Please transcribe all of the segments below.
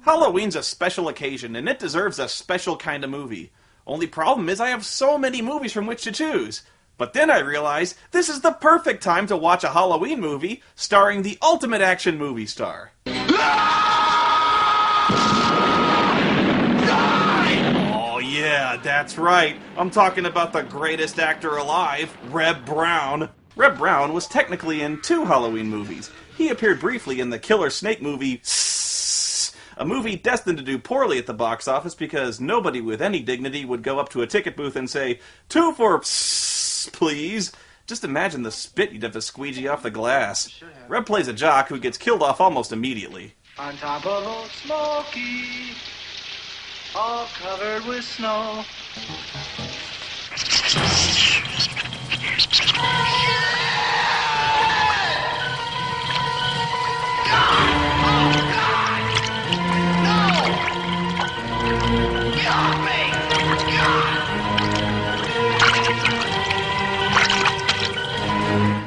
Halloween's a special occasion, and it deserves a special kind of movie. Only problem is I have so many movies from which to choose. But then I realized this is the perfect time to watch a Halloween movie starring the ultimate action movie star. Oh yeah, that's right. I'm talking about the greatest actor alive, Reb Brown. Reb Brown was technically in 2 Halloween movies. He appeared briefly in the Killer Snake movie, a movie destined to do poorly at the box office because nobody with any dignity would go up to a ticket booth and say, 2 for please. Just imagine the spit you'd have to squeegee off the glass. Reb plays a jock who gets killed off almost immediately. On top of Old Smoky, all covered with snow.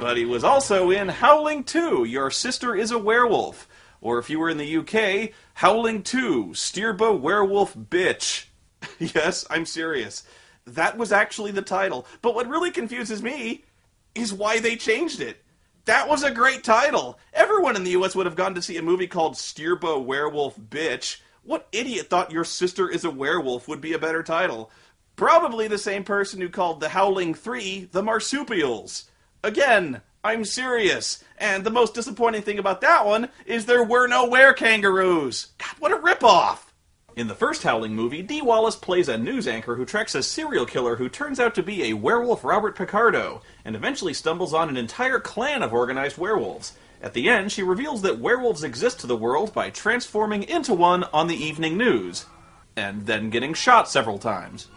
But he was also in Howling 2, Your Sister is a Werewolf. Or if you were in the UK, Howling 2, Stirba Werewolf Bitch. Yes, I'm serious. That was actually the title. But what really confuses me is why they changed it. That was a great title. Everyone in the US would have gone to see a movie called Stirba Werewolf Bitch. What idiot thought Your Sister is a Werewolf would be a better title? Probably the same person who called the Howling 3 the Marsupials. Again, I'm serious. And the most disappointing thing about that one is there were no were-kangaroos. God, what a ripoff! In the first Howling movie, Dee Wallace plays a news anchor who tracks a serial killer who turns out to be a werewolf Robert Picardo, and eventually stumbles on an entire clan of organized werewolves. At the end, she reveals that werewolves exist to the world by transforming into one on the evening news, and then getting shot several times.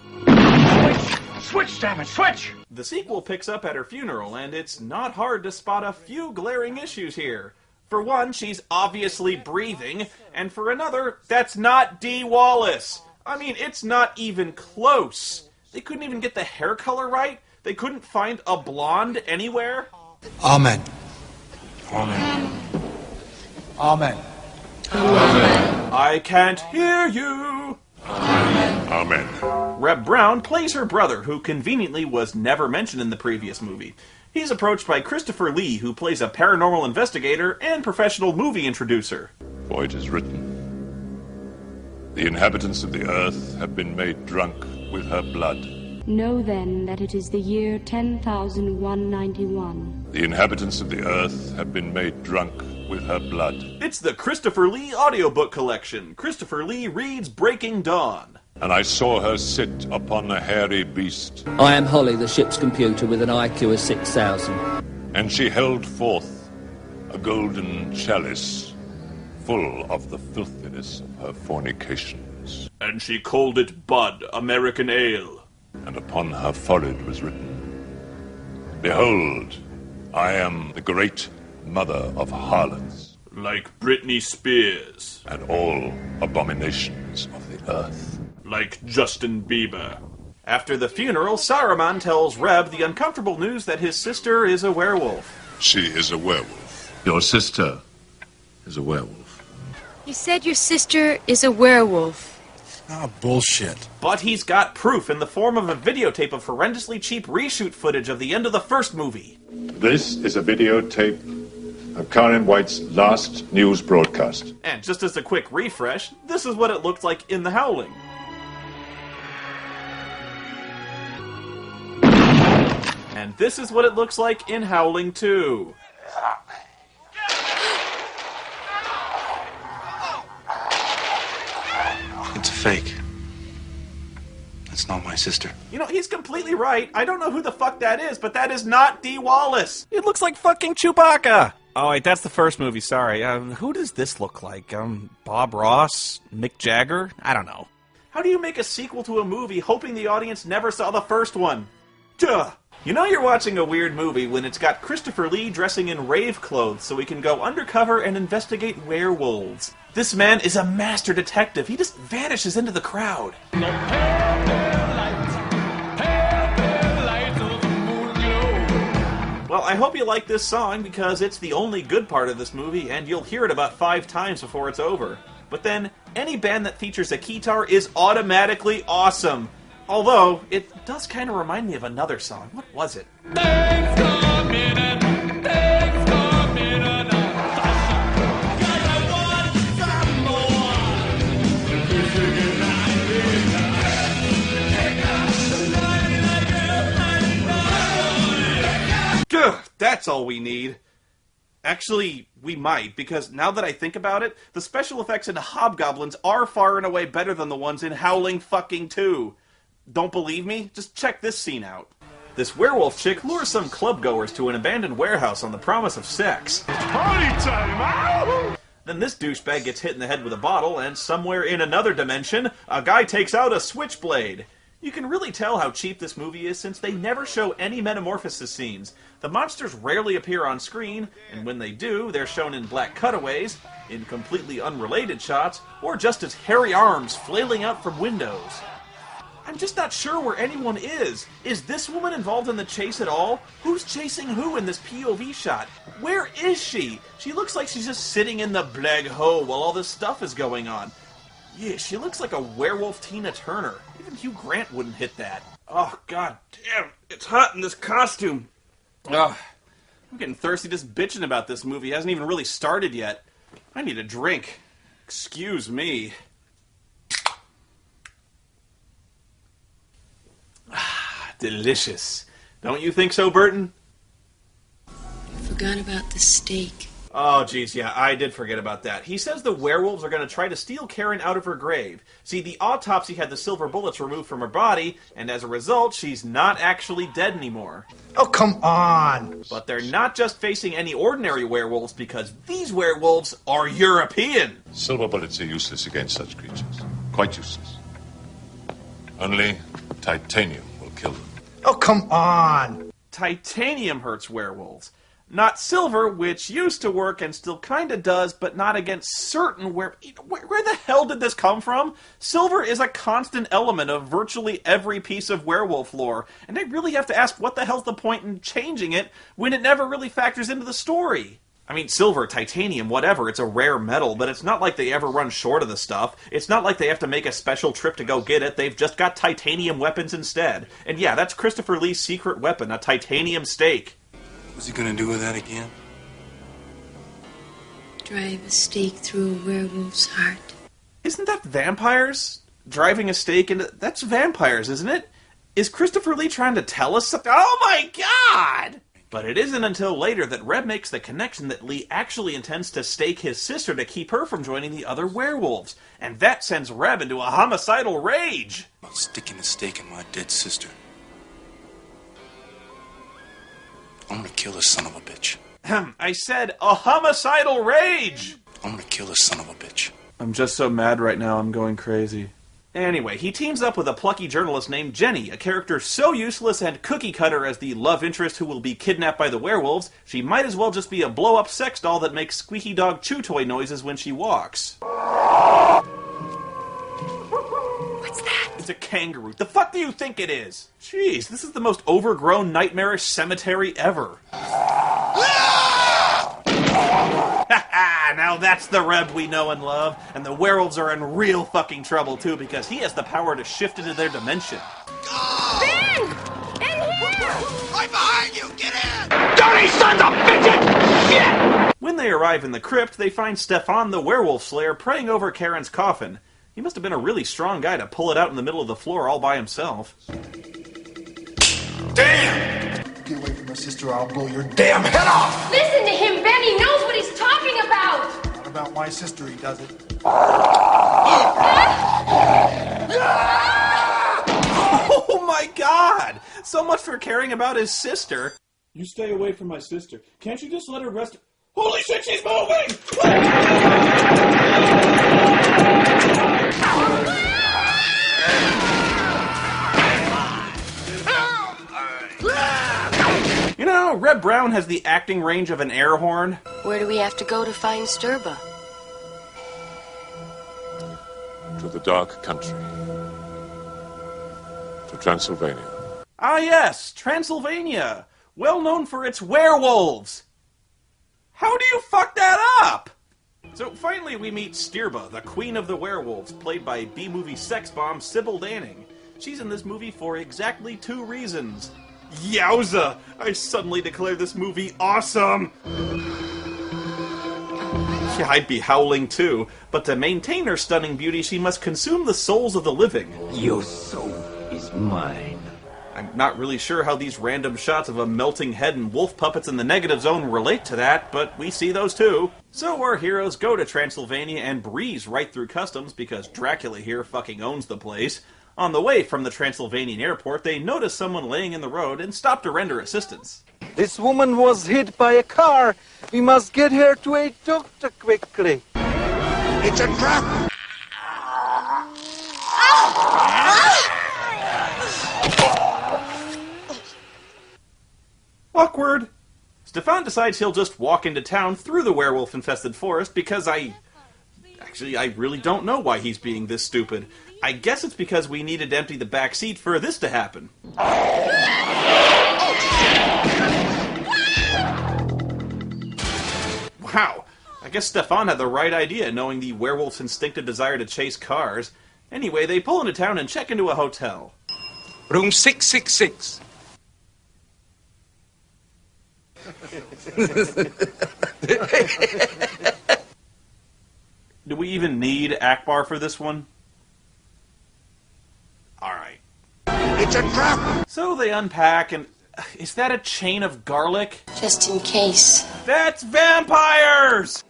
Switch, damn it, switch! The sequel picks up at her funeral, and it's not hard to spot a few glaring issues here. For one, she's obviously breathing, and for another, that's not Dee Wallace. I mean, it's not even close. They couldn't even get the hair color right. They couldn't find a blonde anywhere. Amen. Amen. Amen. Amen. I can't hear you. Amen. Reb Brown plays her brother, who conveniently was never mentioned in the previous movie. He's approached by Christopher Lee, who plays a paranormal investigator and professional movie introducer. For it is written, the inhabitants of the earth have been made drunk with her blood. Know then that it is the year 10,191. The inhabitants of the earth have been made drunk with her blood. It's the Christopher Lee audiobook collection. Christopher Lee reads Breaking Dawn. And I saw her sit upon a hairy beast. I am Holly, the ship's computer, with an IQ of 6,000. And she held forth a golden chalice full of the filthiness of her fornications. And she called it Bud, American Ale. And upon her forehead was written, Behold, I am the great mother of harlots. Like Britney Spears. And all abominations of the earth. Like Justin Bieber. After the funeral, Saruman tells Reb the uncomfortable news that his sister is a werewolf. She is a werewolf. Your sister is a werewolf. You said your sister is a werewolf. Ah, bullshit. But he's got proof in the form of a videotape of horrendously cheap reshoot footage of the end of the first movie. This is a videotape of Karen White's last news broadcast. And just as a quick refresh, this is what it looked like in The Howling. And this is what it looks like in Howling 2. It's a fake. That's not my sister. You know, he's completely right. I don't know who the fuck that is, but that is not Dee Wallace. It looks like fucking Chewbacca. Oh, wait, that's the first movie, sorry. Who does this look like? Bob Ross? Mick Jagger? I don't know. How do you make a sequel to a movie hoping the audience never saw the first one? Duh! You know you're watching a weird movie when it's got Christopher Lee dressing in rave clothes so he can go undercover and investigate werewolves. This man is a master detective. He just vanishes into the crowd. Well, I hope you like this song because it's the only good part of this movie, and you'll hear it about 5 times before it's over. But then, any band that features a guitar is automatically awesome. Although, it does kind of remind me of another song. What was it? That's all we need. Actually, we might, because now that I think about it, the special effects in Hobgoblins are far and away better than the ones in Howling fucking 2. Don't believe me? Just check this scene out. This werewolf chick lures some clubgoers to an abandoned warehouse on the promise of sex. Party time! Ow! Then this douchebag gets hit in the head with a bottle, and somewhere in another dimension, a guy takes out a switchblade. You can really tell how cheap this movie is since they never show any metamorphosis scenes. The monsters rarely appear on screen, and when they do, they're shown in black cutaways, in completely unrelated shots, or just as hairy arms flailing out from windows. I'm just not sure where anyone is. Is this woman involved in the chase at all? Who's chasing who in this POV shot? Where is she? She looks like she's just sitting in the Black Hole while all this stuff is going on. Yeah, she looks like a werewolf Tina Turner. Even Hugh Grant wouldn't hit that. Oh, god damn, it's hot in this costume. Ugh, I'm getting thirsty just bitching about this movie. It hasn't even really started yet. I need a drink. Excuse me. Delicious. Don't you think so, Burton? You forgot about the steak. Oh, geez, yeah, I did forget about that. He says the werewolves are going to try to steal Karen out of her grave. See, the autopsy had the silver bullets removed from her body, and as a result, she's not actually dead anymore. Oh, come on! But they're not just facing any ordinary werewolves, because these werewolves are European. Silver bullets are useless against such creatures. Quite useless. Only titanium will kill them. Oh, come on! Titanium hurts werewolves. Not silver, which used to work and still kinda does, but not against certain where the hell did this come from? Silver is a constant element of virtually every piece of werewolf lore, and I really have to ask what the hell's the point in changing it when it never really factors into the story? I mean, silver, titanium, whatever, it's a rare metal, but it's not like they ever run short of the stuff. It's not like they have to make a special trip to go get it. They've just got titanium weapons instead. And yeah, that's Christopher Lee's secret weapon, a titanium stake. What's he gonna do with that again? Drive a stake through a werewolf's heart. Isn't that vampires? Driving a stake into... That's vampires, isn't it? Is Christopher Lee trying to tell us something? Oh my god! But it isn't until later that Reb makes the connection that Lee actually intends to stake his sister to keep her from joining the other werewolves. And that sends Reb into a homicidal rage. About sticking a stake in my dead sister. I'm gonna kill this son of a bitch. I said a homicidal rage! I'm gonna kill this son of a bitch. I'm just so mad right now, I'm going crazy. Anyway, he teams up with a plucky journalist named Jenny, a character so useless and cookie-cutter as the love interest who will be kidnapped by the werewolves, she might as well just be a blow-up sex doll that makes squeaky dog chew toy noises when she walks. What's that? It's a kangaroo. The fuck do you think it is? Jeez, this is the most overgrown, nightmarish cemetery ever. Now that's the Reb we know and love, and the werewolves are in real fucking trouble too because he has the power to shift into their dimension. Ben! In here! I'm behind you! Get in! Dirty sons of bitches! Shit! When they arrive in the crypt, they find Stefan the werewolf slayer praying over Karen's coffin. He must have been a really strong guy to pull it out in the middle of the floor all by himself. Damn! Get away from my sister or I'll blow your damn head off! Listen to him, Ben! He knows what he's talking about! Not about my sister, he does it. Oh my god! So much for caring about his sister. You stay away from my sister. Can't you just let her rest? Holy shit, she's moving! You know, Reb Brown has the acting range of an air horn. Where do we have to go to find Stirba? To the dark country. To Transylvania. Ah yes, Transylvania. well known for its werewolves. How do you fuck that up? So finally we meet Stirba, the queen of the werewolves, played by B-movie sex bomb Sybil Danning. She's in this movie for exactly 2 reasons. Yowza! I suddenly declare this movie awesome! Yeah, I'd be howling too, but to maintain her stunning beauty, she must consume the souls of the living. Your soul is mine. I'm not really sure how these random shots of a melting head and wolf puppets in the negative zone relate to that, but we see those too. So our heroes go to Transylvania and breeze right through customs because Dracula here fucking owns the place. On the way from the Transylvanian airport, they notice someone laying in the road and stop to render assistance. This woman was hit by a car. We must get her to a doctor quickly. It's a trap! Awkward. Stefan decides he'll just walk into town through the werewolf-infested forest because I really don't know why he's being this stupid. I guess it's because we needed to empty the back seat for this to happen. Wow. I guess Stefan had the right idea, knowing the werewolf's instinctive desire to chase cars. Anyway, they pull into town and check into a hotel. Room 666. Do we even need Akbar for this one? Alright. It's a trap! So they unpack and... Is that a chain of garlic? Just in case. That's vampires!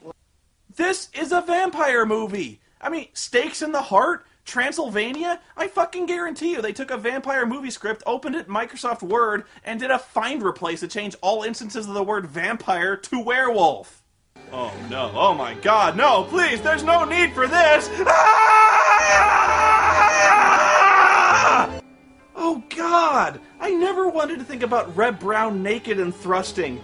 This is a vampire movie! I mean, Stakes in the Heart? Transylvania? I fucking guarantee you they took a vampire movie script, opened it in Microsoft Word, and did a find replace to change all instances of the word vampire to werewolf. Oh no, oh my god, no, please, there's no need for this! Ah! Oh god, I never wanted to think about Reb Brown naked and thrusting.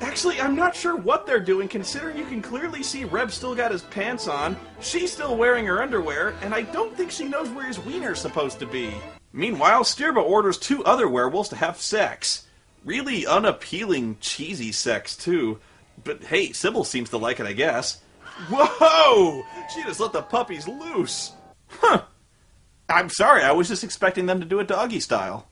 Actually, I'm not sure what they're doing, considering you can clearly see Reb still got his pants on, she's still wearing her underwear, and I don't think she knows where his wiener's supposed to be. Meanwhile, Stirba orders 2 other werewolves to have sex. Really unappealing, cheesy sex, too. But hey, Sybil seems to like it, I guess. Whoa! She just let the puppies loose. Huh. I'm sorry, I was just expecting them to do it doggy style.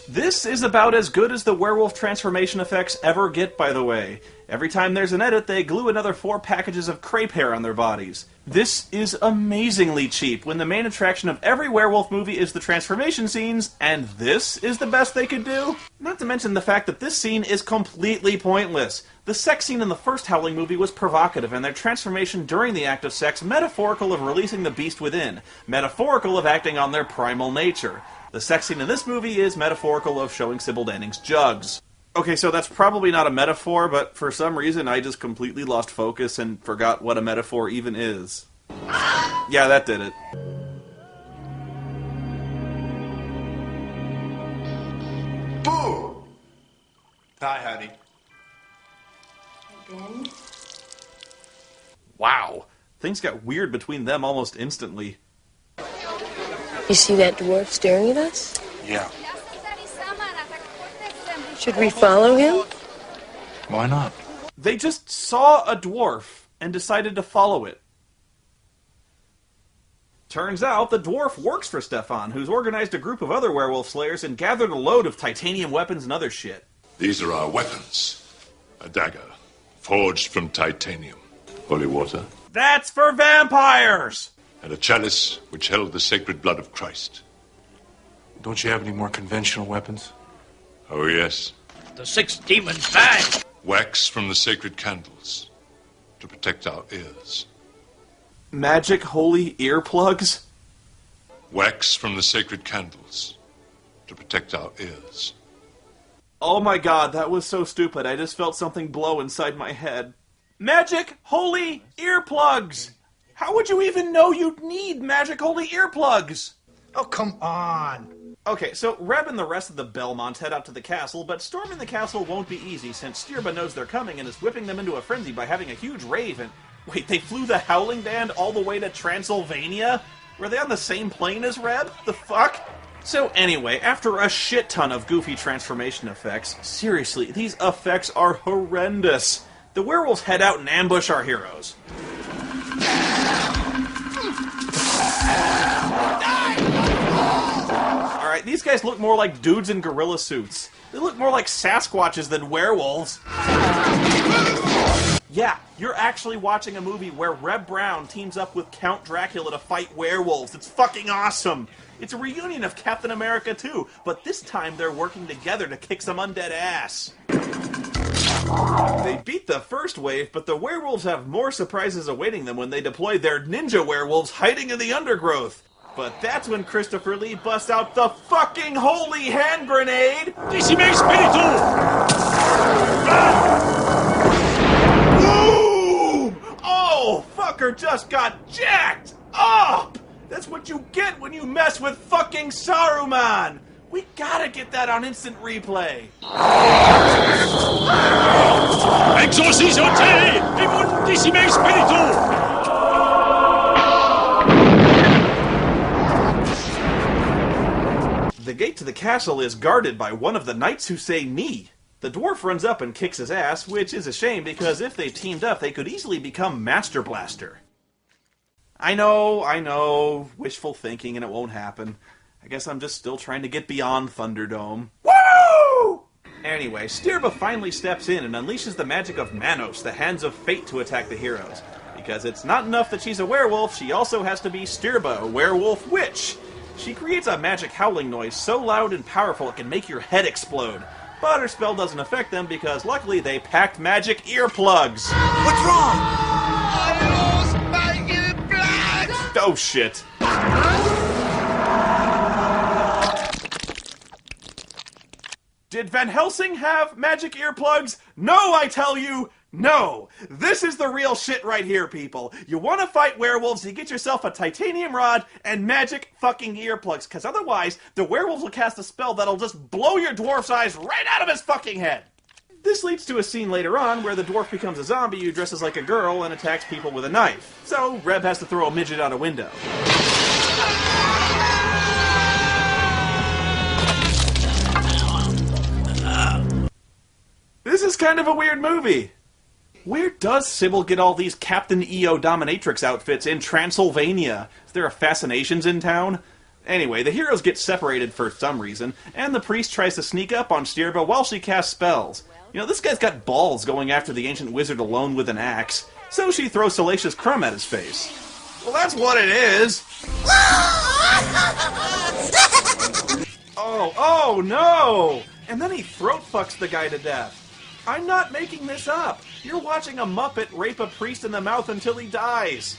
This is about as good as the werewolf transformation effects ever get, by the way. Every time there's an edit, they glue another 4 packages of crepe hair on their bodies. This is amazingly cheap, when the main attraction of every werewolf movie is the transformation scenes, and this is the best they could do? Not to mention the fact that this scene is completely pointless. The sex scene in the first Howling movie was provocative, and their transformation during the act of sex metaphorical of releasing the beast within, metaphorical of acting on their primal nature. The sex scene in this movie is metaphorical of showing Sybil Danning's jugs. Okay, so that's probably not a metaphor, but for some reason I just completely lost focus and forgot what a metaphor even is. Yeah, that did it. Boo! Hi, honey. Ben? Wow. Things got weird between them almost instantly. You see that dwarf staring at us? Yeah. Should we follow him? Why not? They just saw a dwarf and decided to follow it. Turns out the dwarf works for Stefan, who's organized a group of other werewolf slayers and gathered a load of titanium weapons and other shit. These are our weapons. A dagger, forged from titanium. Holy water. That's for vampires! And a chalice which held the sacred blood of Christ. Don't you have any more conventional weapons? Oh, yes. The 6 demons died. Wax from the sacred candles to protect our ears. Magic holy earplugs? Wax from the sacred candles to protect our ears. Oh my god, that was so stupid. I just felt something blow inside my head. Magic holy earplugs! How would you even know you'd need magic holy earplugs? Oh, come on. Okay, so Reb and the rest of the Belmonts head out to the castle, but storming the castle won't be easy since Stirba knows they're coming and is whipping them into a frenzy by having a huge rave and... Wait, they flew the Howling Band all the way to Transylvania? Were they on the same plane as Reb? The fuck? So anyway, after a shit ton of goofy transformation effects, seriously, these effects are horrendous. The werewolves head out and ambush our heroes. Alright, these guys look more like dudes in gorilla suits. They look more like Sasquatches than werewolves. Yeah, you're actually watching a movie where Reb Brown teams up with Count Dracula to fight werewolves. It's fucking awesome! It's a reunion of Captain America 2, but this time they're working together to kick some undead ass. They beat the first wave, but the werewolves have more surprises awaiting them when they deploy their ninja werewolves hiding in the undergrowth. But that's when Christopher Lee busts out the fucking holy hand grenade! Decime Spiritu! Boom! Oh, fucker just got jacked up! That's what you get when you mess with fucking Saruman! We gotta get that on instant replay! Exorcizo te! Immundissime Spiritu! The gate to the castle is guarded by one of the knights who say me. The dwarf runs up and kicks his ass, which is a shame because if they teamed up, they could easily become Master Blaster. I know, wishful thinking and it won't happen. I guess I'm just still trying to get beyond Thunderdome. Woo! Anyway, Stirba finally steps in and unleashes the magic of Manos, the Hands of Fate, to attack the heroes. Because it's not enough that she's a werewolf, she also has to be Stirba, a werewolf witch. She creates a magic howling noise so loud and powerful it can make your head explode. But her spell doesn't affect them because luckily they packed magic earplugs. What's wrong? I lost my earplugs! Oh shit. Did Van Helsing have magic earplugs? No, I tell you! No! This is the real shit right here, people. You want to fight werewolves, you get yourself a titanium rod and magic fucking earplugs, because otherwise the werewolves will cast a spell that'll just blow your dwarf's eyes right out of his fucking head. This leads to a scene later on where the dwarf becomes a zombie who dresses like a girl and attacks people with a knife. So Reb has to throw a midget out a window. This is kind of a weird movie. Where does Sybil get all these Captain EO dominatrix outfits in Transylvania? Is there a Fascinations in town? Anyway, the heroes get separated for some reason, and the priest tries to sneak up on Stirba while she casts spells. You know, this guy's got balls going after the ancient wizard alone with an axe, so she throws Salacious Crumb at his face. Well, that's what it is! Oh no! And then he throat fucks the guy to death. I'm not making this up. You're watching a Muppet rape a priest in the mouth until he dies.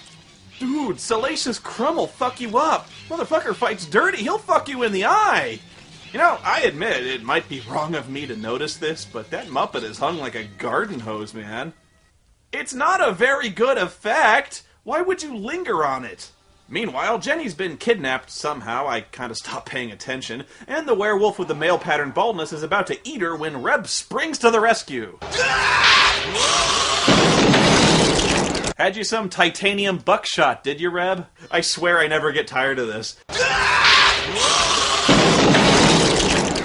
Dude, Salacious Crumb will fuck you up. Motherfucker fights dirty. He'll fuck you in the eye. You know, I admit it might be wrong of me to notice this, but that Muppet is hung like a garden hose, man. It's not a very good effect. Why would you linger on it? Meanwhile, Jenny's been kidnapped somehow, I kinda stopped paying attention, and the werewolf with the male pattern baldness is about to eat her when Reb springs to the rescue. Had you some titanium buckshot, did you, Reb? I swear I never get tired of this.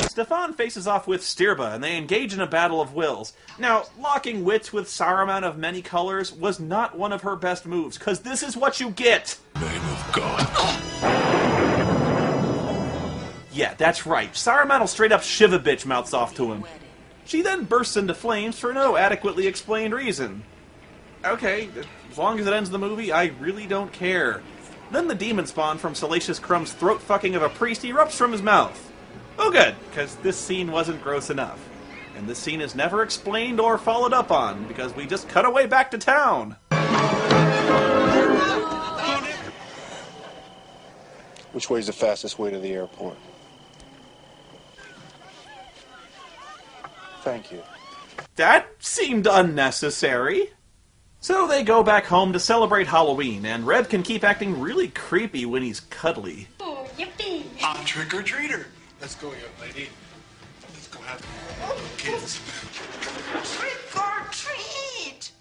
Stefan faces off with Stirba, and they engage in a battle of wills. Now, locking wits with Saruman of many colors was not one of her best moves, because this is what you get! Name of God. Yeah, that's right. Saruman will straight up shiv a bitch mouths off to him. She then bursts into flames for no adequately explained reason. Okay, as long as it ends the movie, I really don't care. Then the demon spawn from Salacious Crumb's throat fucking of a priest erupts from his mouth. Oh good, because this scene wasn't gross enough. And this scene is never explained or followed up on, because we just cut away back to town. Which way is the fastest way to the airport? Thank you. That seemed unnecessary. So they go back home to celebrate Halloween, and Reb can keep acting really creepy when he's cuddly. Oh, yippee! I'm trick-or-treater. Let's go, young lady. Let's go have kids. Trick or treat!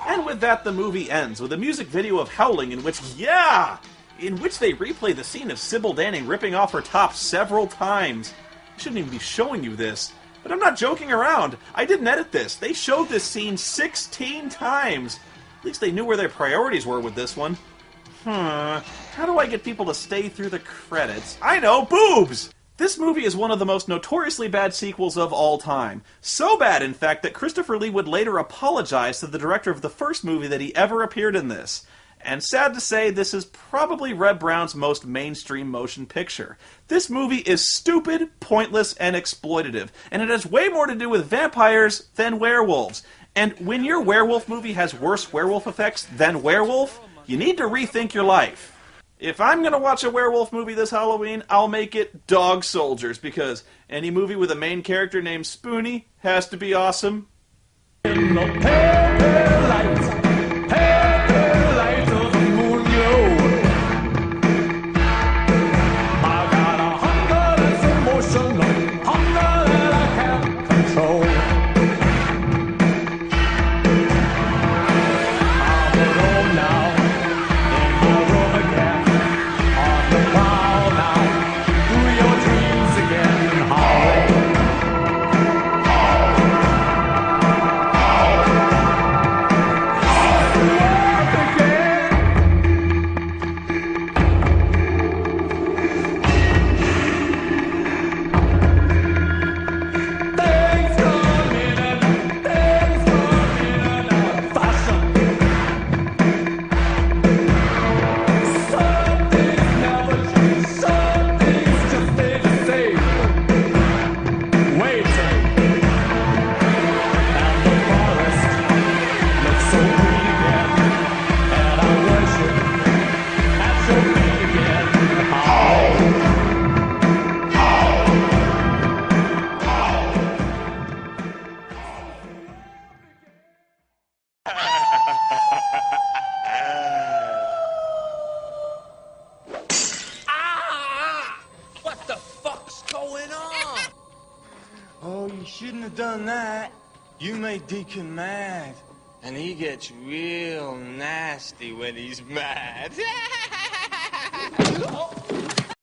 And with that, the movie ends with a music video of Howling in which, yeah! in which they replay the scene of Sybil Danning ripping off her top several times. I shouldn't even be showing you this, but I'm not joking around. I didn't edit this. They showed this scene 16 times. At least they knew where their priorities were with this one. How do I get people to stay through the credits? I know, boobs! This movie is one of the most notoriously bad sequels of all time. So bad, in fact, that Christopher Lee would later apologize to the director of the first movie that he ever appeared in this. And sad to say, this is probably Red Brown's most mainstream motion picture. This movie is stupid, pointless, and exploitative, and it has way more to do with vampires than werewolves. And when your werewolf movie has worse werewolf effects than Werewolf, you need to rethink your life. If I'm going to watch a werewolf movie this Halloween, I'll make it Dog Soldiers, because any movie with a main character named Spoony has to be awesome. In the pale light of the moon glow, I got a hunger that's emotional, hunger that I can't control. I'm alone now, in my room again, on the prowl now, through your dreams again, howling. Shouldn't have done that. You made Deacon mad. And he gets real nasty when he's mad.